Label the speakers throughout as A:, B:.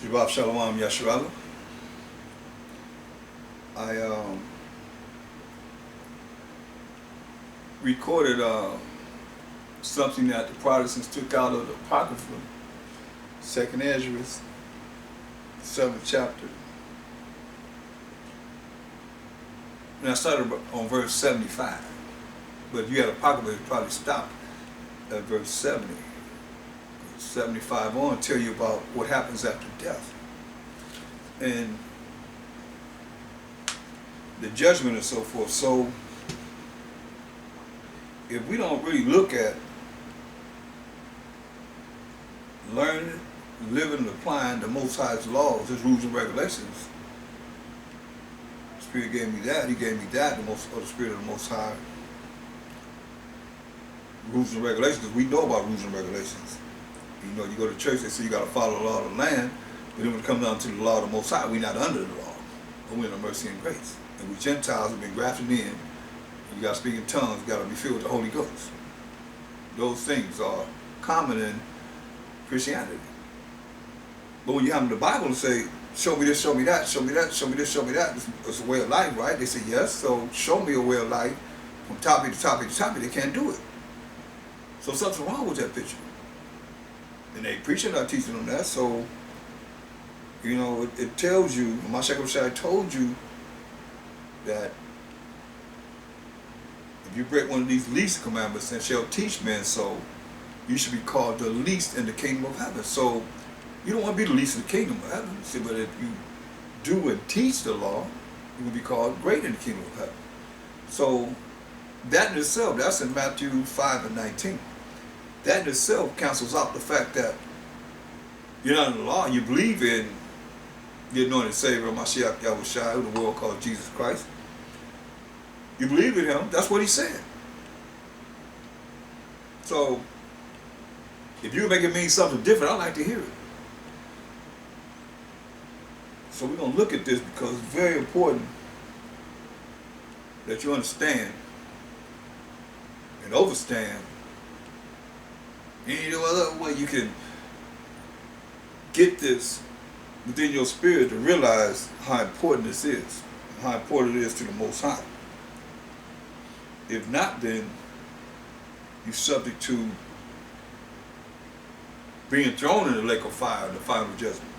A: Shabbat Shalom Yasharala. I recorded something that the Protestants took out of the Apocrypha, Second Ezra, 7th chapter. And I started on verse 75. But if you had Apocrypha, it probably stopped at verse 70. 75 on tell you about what happens after death. And the judgment and so forth. So if we don't really look at learning, living, and applying the Most High's laws, His rules and regulations, the Spirit gave me that. He gave me that, the Spirit of the Most High. Rules and regulations, because we know about rules and regulations. You know, you go to church, they say you got to follow the law of the land, but then when it comes down to the law of the Most High, we're not under the law, but we're in the mercy and grace. And we Gentiles have been grafted in. You got to speak in tongues, you got to be filled with the Holy Ghost. Those things are common in Christianity. But when you have the Bible and say, show me this, show me that, show me that, show me this, show me that, it's a way of life, right? They say, yes, so show me a way of life from topic to topic to topic. They can't do it. So something's wrong with that picture. And they preaching, not teaching them that, so, you know, it tells you, Mashiach told you that if you break one of these least commandments and shall teach men so, you should be called the least in the kingdom of heaven. So, you don't want to be the least in the kingdom of heaven. See, but if you do and teach the law, you will be called great in the kingdom of heaven. So, that in itself, that's in Matthew 5:19. That in itself cancels out the fact that you're not in the law, you believe in the anointed Savior, Mashiach Yahushua, who the world calls Jesus Christ. You believe in Him, that's what He said. So, if you make it mean something different, I'd like to hear it. So we're going to look at this because it's very important that you understand and overstand any other way you can get this within your spirit to realize how important this is, how important it is to the Most High. If not, then you're subject to being thrown in the lake of fire, the final judgment.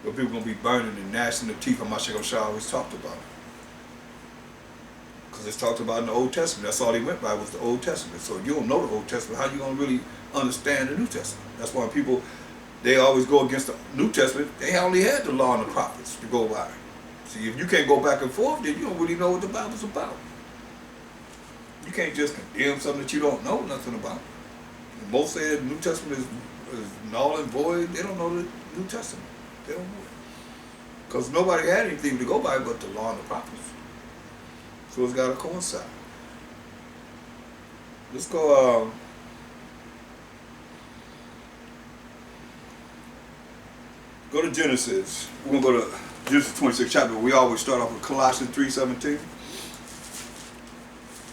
A: Where people are going to be burning and gnashing their teeth, Mashiach always talked about. Because it's talked about in the Old Testament. That's all he went by was the Old Testament. So if you don't know the Old Testament, how are you going to really understand the New Testament? That's why people, they always go against the New Testament. They only had the law and the prophets to go by. See, if you can't go back and forth, then you don't really know what the Bible's about. You can't just condemn something that you don't know nothing about. And most say that the New Testament is null and void. They don't know the New Testament. They don't know it. Because nobody had anything to go by but the law and the prophets. So it's got to coincide. Let's go to Genesis. We're going to go to Genesis 26 chapter. We always start off with Colossians 3:17.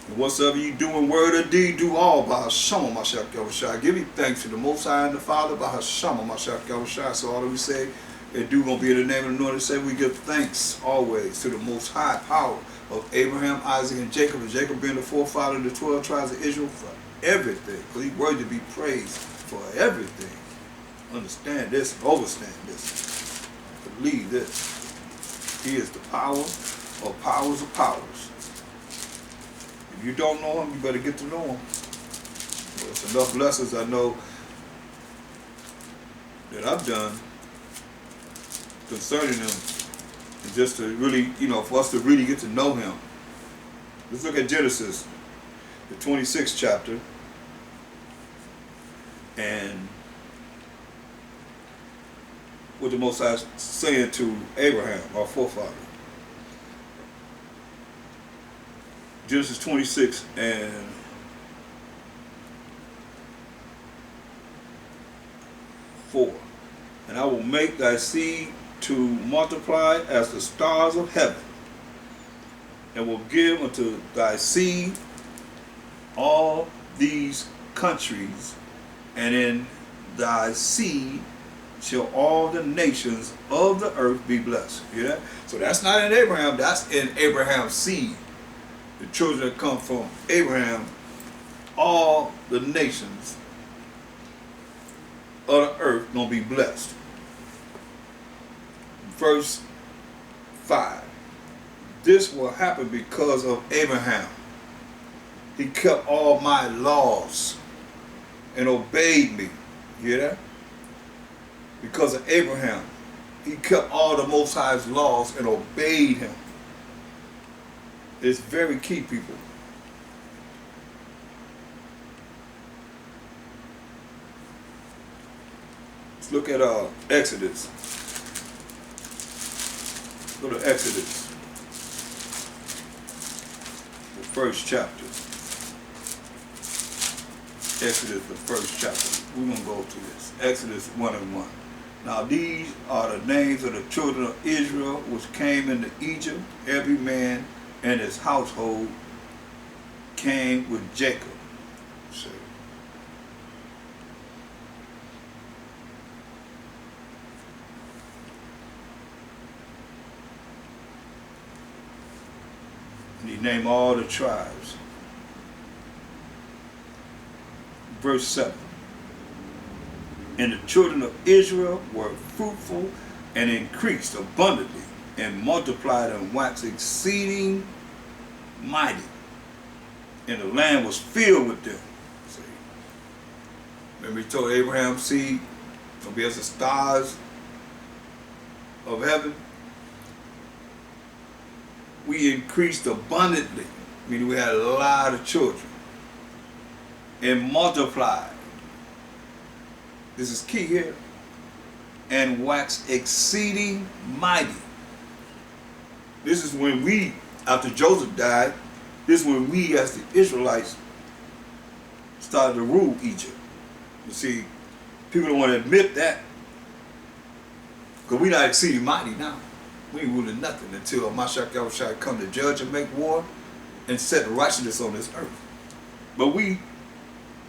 A: And whatsoever you do in word or deed, do all by Hashem Mashiach Yahushua. Give you thanks to the Most High and the Father by Hashem Mashiach Yahushua. So all that we say and do going to be in the name of the Lord. Say we give thanks always to the Most High power of Abraham, Isaac, and Jacob. And Jacob being the forefather of the 12 tribes of Israel for everything. Because He's worthy to be praised for everything. Understand this and overstand this. Believe this. He is the power of powers of powers. If you don't know Him, you better get to know Him. There's enough lessons I know that I've done concerning Him. And just to really, you know, for us to really get to know Him. Let's look at Genesis, the 26th chapter. And what the Most High is saying to Abraham, our forefather. Genesis 26 and 4. And I will make thy seed to multiply as the stars of heaven, and will give unto thy seed all these countries, and in thy seed shall all the nations of the earth be blessed. You hear that? So that's not in Abraham, that's in Abraham's seed. The children that come from Abraham, all the nations of the earth gonna be blessed. Verse 5. This will happen because of Abraham. He kept all my laws and obeyed me. You hear that? Because of Abraham. He kept all the Most High's laws and obeyed him. It's very key, people. Let's look at Exodus. Go to Exodus, the first chapter. Exodus, the first chapter. We're going to go to this. Exodus 1:1. Now these are the names of the children of Israel which came into Egypt. Every man and his household came with Jacob. See. And he named all the tribes. Verse 7. And the children of Israel were fruitful and increased abundantly and multiplied and waxed exceeding mighty. And the land was filled with them. See? Remember he told Abraham's seed to be as the stars of heaven. We increased abundantly, meaning we had a lot of children, and multiplied. This is key here. And waxed exceeding mighty. This is when we, after Joseph died, this is when we as the Israelites started to rule Egypt. You see, people don't want to admit that. Because we're not exceeding mighty now. We ain't ruling nothing until Mashiach Yahushua come to judge and make war and set righteousness on this earth. But we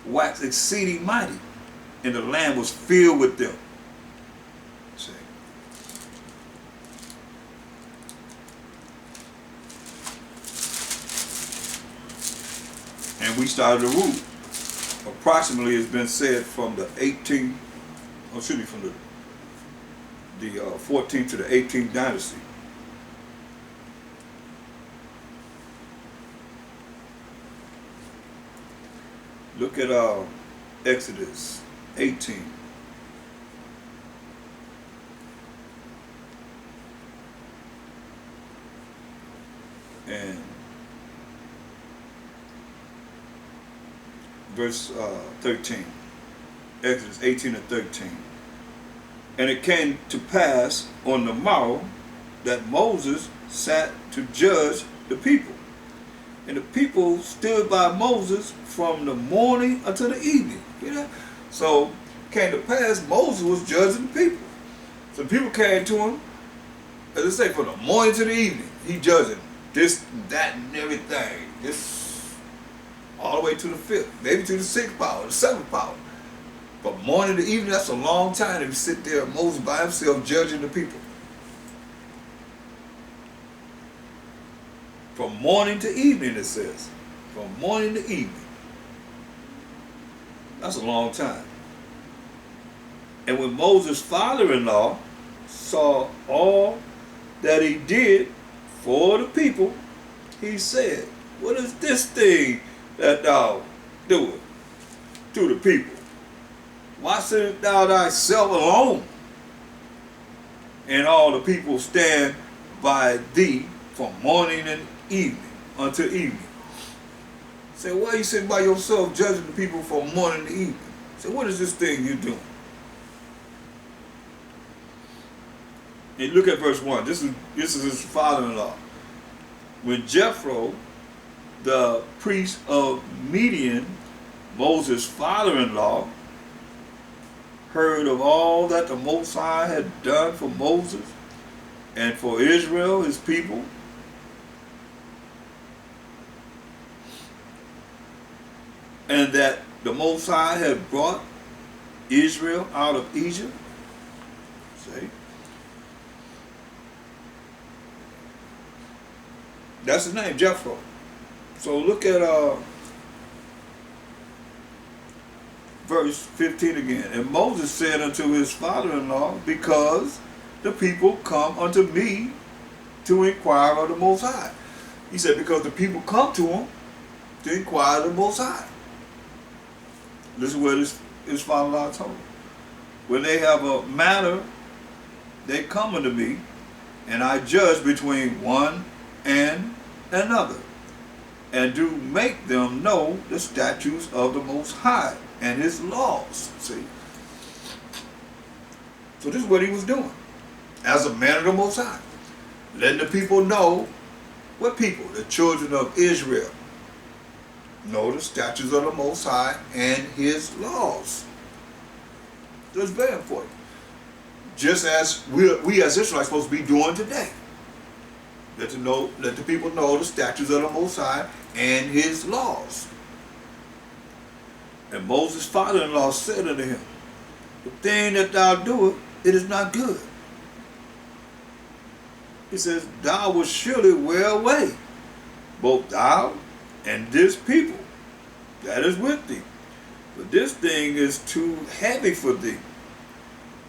A: waxed exceeding mighty, and the land was filled with them. See? And we started to rule. Approximately, it's been said from the 18th, or excuse me, from the 14th to the 18th dynasty. Look at Exodus 18. And verse 13. Exodus 18 and 13. And it came to pass on the morrow that Moses sat to judge the people. And the people stood by Moses from the morning until the evening. You know? So it came to pass Moses was judging the people. So people came to him, as I say, from the morning to the evening. He judging this, that, and everything. This all the way to the fifth, maybe to the sixth power, the seventh power. But morning to evening, that's a long time to sit there, Moses by himself judging the people. From morning to evening, it says. From morning to evening. That's a long time. And when Moses' father-in-law saw all that he did for the people, he said, what is this thing that thou doest to the people? Why sittest thou thyself alone, and all the people stand by thee from morning and evening until evening? Say, why are you sitting by yourself judging the people from morning to evening? Say, what is this thing you're doing? And look at verse 1. This is his father-in-law. When Jethro, the priest of Midian, Moses' father-in-law, heard of all that the Most High had done for Moses and for Israel, his people, and that the Most High had brought Israel out of Egypt, See? That's his name, Jethro. So look at verse 15 again. And Moses said unto his father-in-law, because the people come unto me to inquire of the Most High. He said, because the people come to him to inquire of the Most High. Listen what his father-in-law told him. When they have a matter, they come unto me, and I judge between one and another, and do make them know the statutes of the Most High and his laws. See? So this is what he was doing as a man of the Most High. Letting the people know, what people? The children of Israel know the statutes of the Most High and his laws. That's very important. Just as we as Israelites are supposed to be doing today. Let the people know the statutes of the Most High and his laws. And Moses' father-in-law said unto him, the thing that thou doest, it is not good. He says, thou wilt surely wear away, both thou and this people that is with thee. But this thing is too heavy for thee.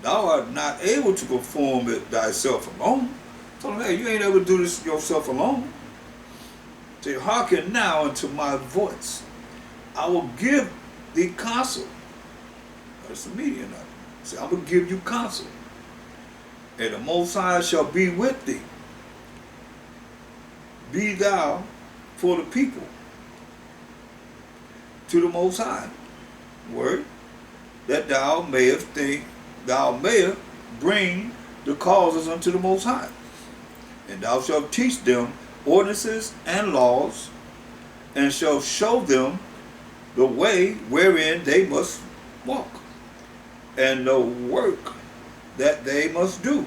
A: Thou art not able to perform it thyself alone. Told him, hey, you ain't able to do this yourself alone. Say, hearken now unto my voice. I will give thee counsel. That's the median of it. Say, I will give you counsel. And the Most High shall be with thee. Be thou for the people to the Most High. Word, that thou mayest bring the causes unto the Most High. And thou shalt teach them ordinances and laws, and shalt show them the way wherein they must walk, and the work that they must do. And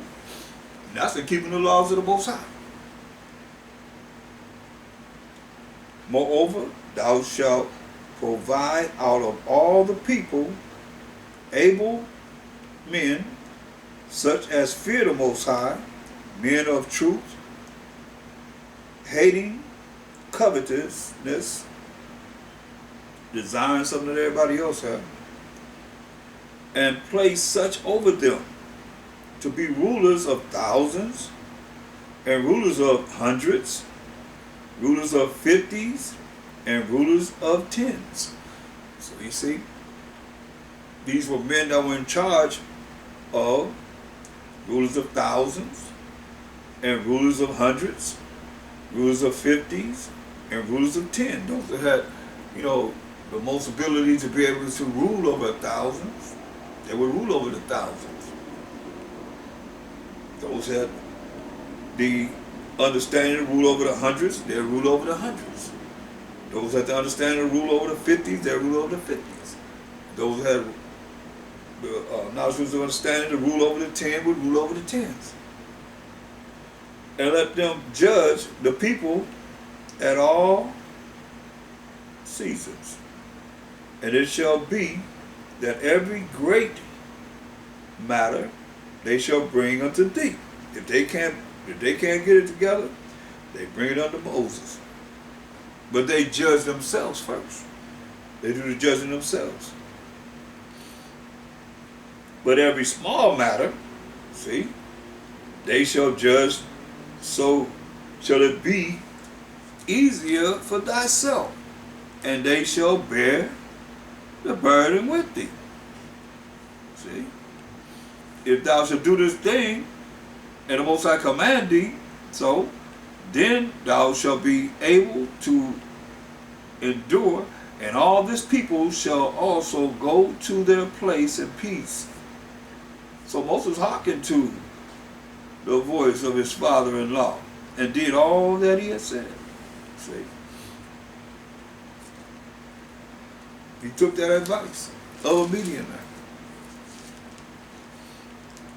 A: that's in keeping the laws of the Most High. Moreover, thou shalt provide out of all the people able men, such as fear the Most High, men of truth, hating covetousness, desiring something that everybody else has, and place such over them to be rulers of thousands, and rulers of hundreds, rulers of 50s, and rulers of 10s. So you see, these were men that were in charge of rulers of thousands, and rulers of hundreds, rulers of 50s, and rulers of 10. Those that had, the most ability to be able to rule over thousands, they would rule over the thousands. Those had the understanding to rule over the hundreds, they rule over the hundreds. Those had the understanding to rule over the 50s, they rule over the 50s. Those had the knowledge of understanding to rule over the 10 would rule over the 10s. And let them judge the people at all seasons. And it shall be that every great matter they shall bring unto thee. If they can't get it together, they bring it unto Moses. But they judge themselves first. They do the judging themselves. But every small matter, see, they shall judge, so shall it be easier for thyself, and they shall bear the burden with thee. See, if thou shalt do this thing, and the Most High command thee, so then thou shalt be able to endure, and all this people shall also go to their place in peace. So Moses hearkened to the voice of his father-in-law and did all that he had said. See? He took that advice of a Midianite.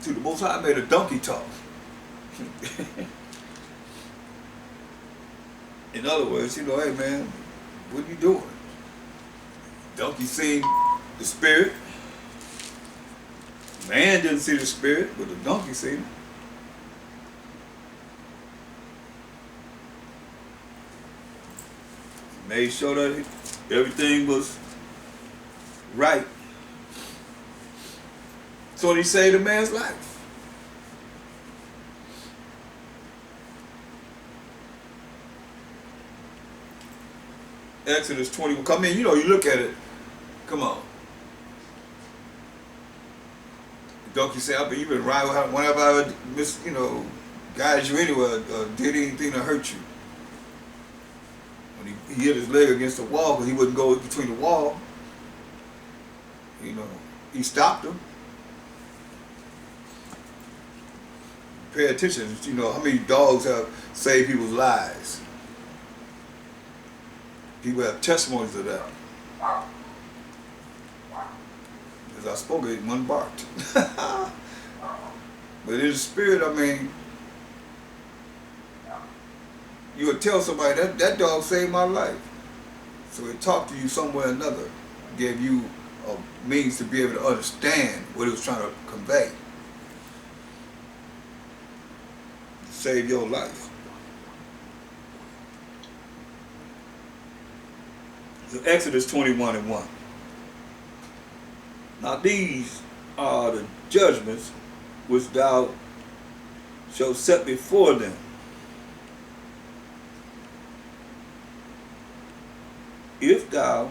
A: See, the Most High made a donkey talk. In other words, hey man, what are you doing? Donkey seen the spirit. Man didn't see the spirit, but the donkey seen it. Made sure that everything was right. So he saved a man's life. Exodus 21. Come in, you know, you look at it. Come on. The donkey said, I mean, you've been riding whenever I ever guided you anywhere, did anything to hurt you. When he hit his leg against the wall because he wouldn't go between the wall, he stopped him. Pay attention, how many dogs have saved people's lives. People have testimonies of that. As I spoke, one barked. But in the spirit, I mean, you would tell somebody that dog saved my life. So it talked to you somewhere or another, gave you a means to be able to understand what it was trying to convey. Save your life. So Exodus 21:1. Now these are the judgments which thou shalt set before them. If thou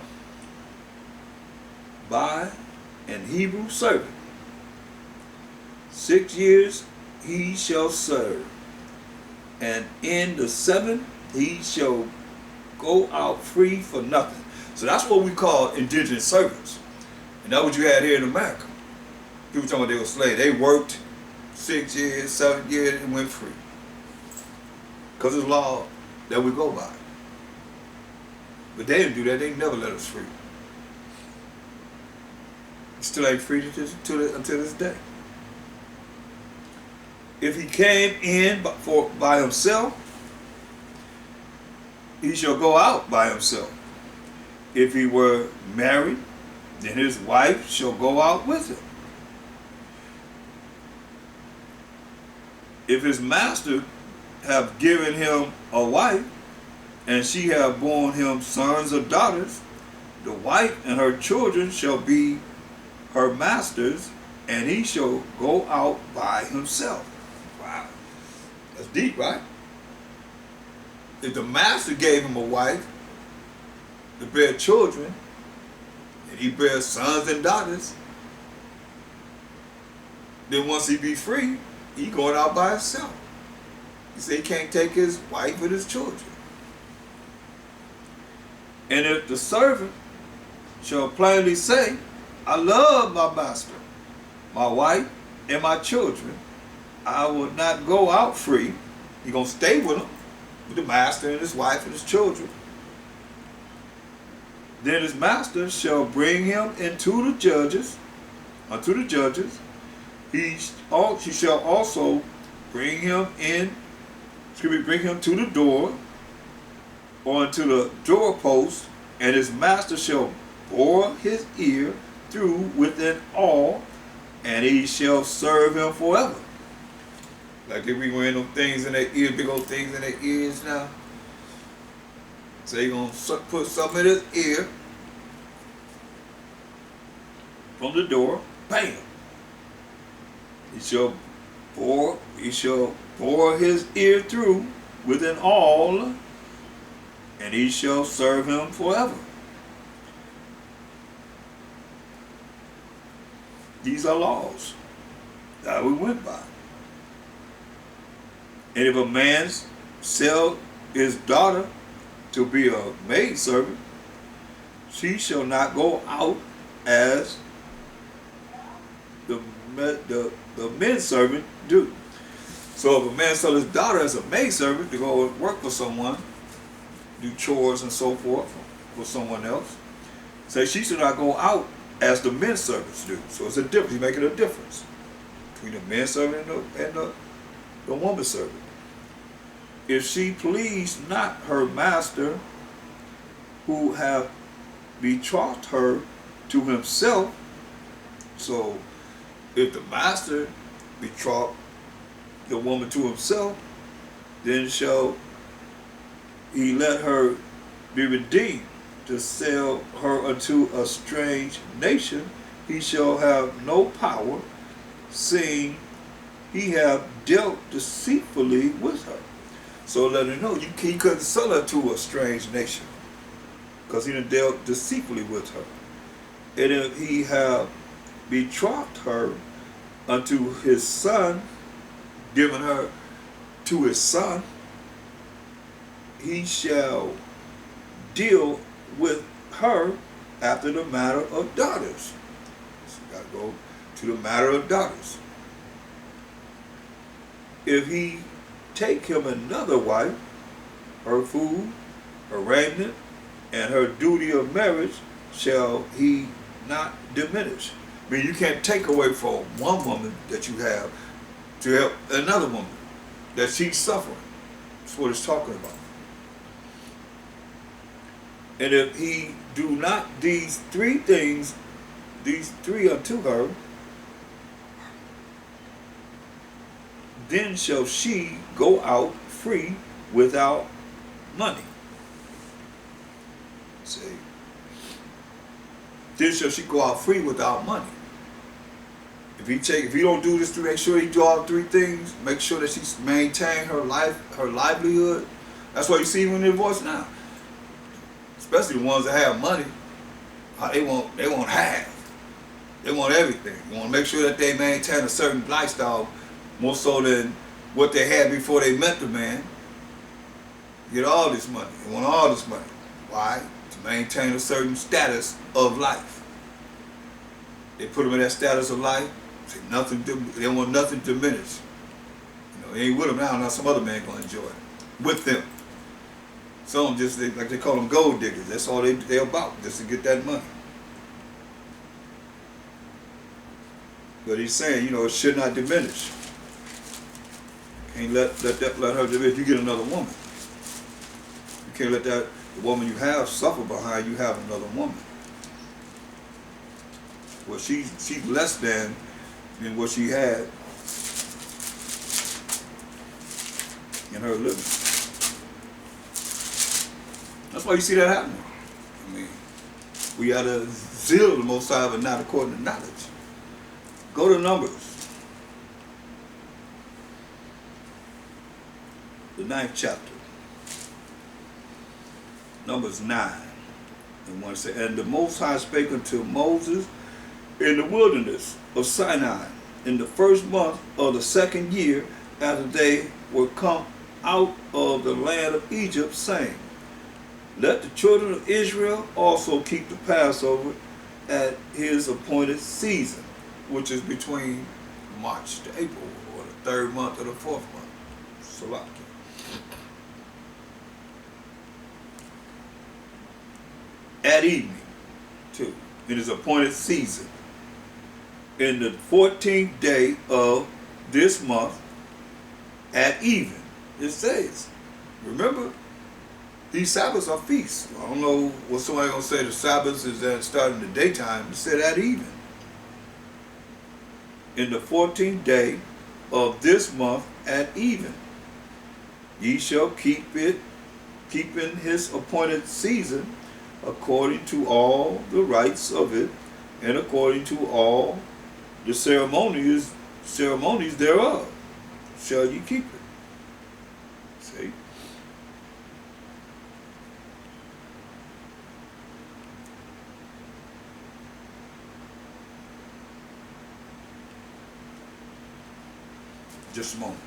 A: buy an Hebrew servant, 6 years he shall serve, and in the 7th he shall go out free for nothing. So that's what we call indigent servants. And that's what you had here in America. People talking about they were slaves. They worked 6 years, 7 years, and went free. Because it's law that we go by. But they didn't do that. They never let us free. Still ain't free until this day. If he came in by himself, he shall go out by himself. If he were married, then his wife shall go out with him. If his master have given him a wife, and she have borne him sons or daughters, the wife and her children shall be her master's, and he shall go out by himself. Wow. That's deep, right? If the master gave him a wife to bear children, and he bears sons and daughters, then once he be free, he going out by himself. He said he can't take his wife with his children. And if the servant shall plainly say, I love my master, my wife, and my children, I will not go out free. He's going to stay with them, with the master and his wife and his children. Then his master shall bring him unto the judges. He shall also bring him to the door, or unto the doorpost, and his master shall bore his ear through within all, and he shall serve him forever. Like if we wearing them things in their ear, big old things in their ears now. So they're going to put something in his ear from the door, bam. He shall bore his ear through within all, and he shall serve him forever. These are laws that we went by. And if a man sell his daughter to be a maidservant, she shall not go out as the men servant do. So if a man sell his daughter as a maidservant to go work for someone, do chores and so forth for someone else, say she should not go out as the men servants do. So it's a difference. He's making a difference between the men servant and the woman servant. If she please not her master, who have betrothed her to himself, so If the master betroth the woman to himself, then shall he let her be redeemed to sell her unto a strange nation. He shall have no power, seeing he have dealt deceitfully with her. So let her know he couldn't sell her to a strange nation, because he done dealt deceitfully with her. And if he have betrothed her unto his son, given her to his son, he shall deal with her after the matter of daughters. So you got to go to the matter of daughters. If he take him another wife, her food, her raiment, and her duty of marriage shall he not diminish. I mean, you can't take away from one woman that you have to help another woman that she's suffering. That's what it's talking about. And if he do not these three things, these three unto her, then shall she go out free without money. See? Then shall she go out free without money. If he don't do this to make sure he do all three things, make sure that she maintain her livelihood. That's why you see when they divorce now. Especially the ones that have money, they want half. They want everything. You want to make sure that they maintain a certain lifestyle more so than what they had before they met the man. Get all this money. They want all this money. Why? To maintain a certain status of life. They put them in that status of life. Say nothing. They want nothing diminished. You know, they ain't with them now. Now some other man gonna enjoy it with them. Some just like they call them gold diggers. That's all they're about, just to get that money. But he's saying, it should not diminish. Can't let her diminish. You get another woman. You can't let the woman you have suffer behind you have another woman. Well, she's less than what she had in her living. That's why you see that happening. I mean, we got to zeal the Most High, but not according to knowledge. Go to Numbers, the 9th chapter. Numbers 9. And one said, and the Most High spake unto Moses in the wilderness of Sinai in the first month of the 2nd year after they were come out of the land of Egypt, saying, let the children of Israel also keep the Passover at his appointed season, which is between March to April, or the 3rd month or the 4th month. Salaki. At evening, too, in his appointed season, in the 14th day of this month, at even. It says, remember, these Sabbaths are feasts. I don't know what somebody gonna say the Sabbaths is at starting the daytime. It said at even. In the 14th day of this month at even, ye shall keep it, keeping his appointed season, according to all the rites of it, and according to all the ceremonies thereof, shall ye keep it. See? Just a moment.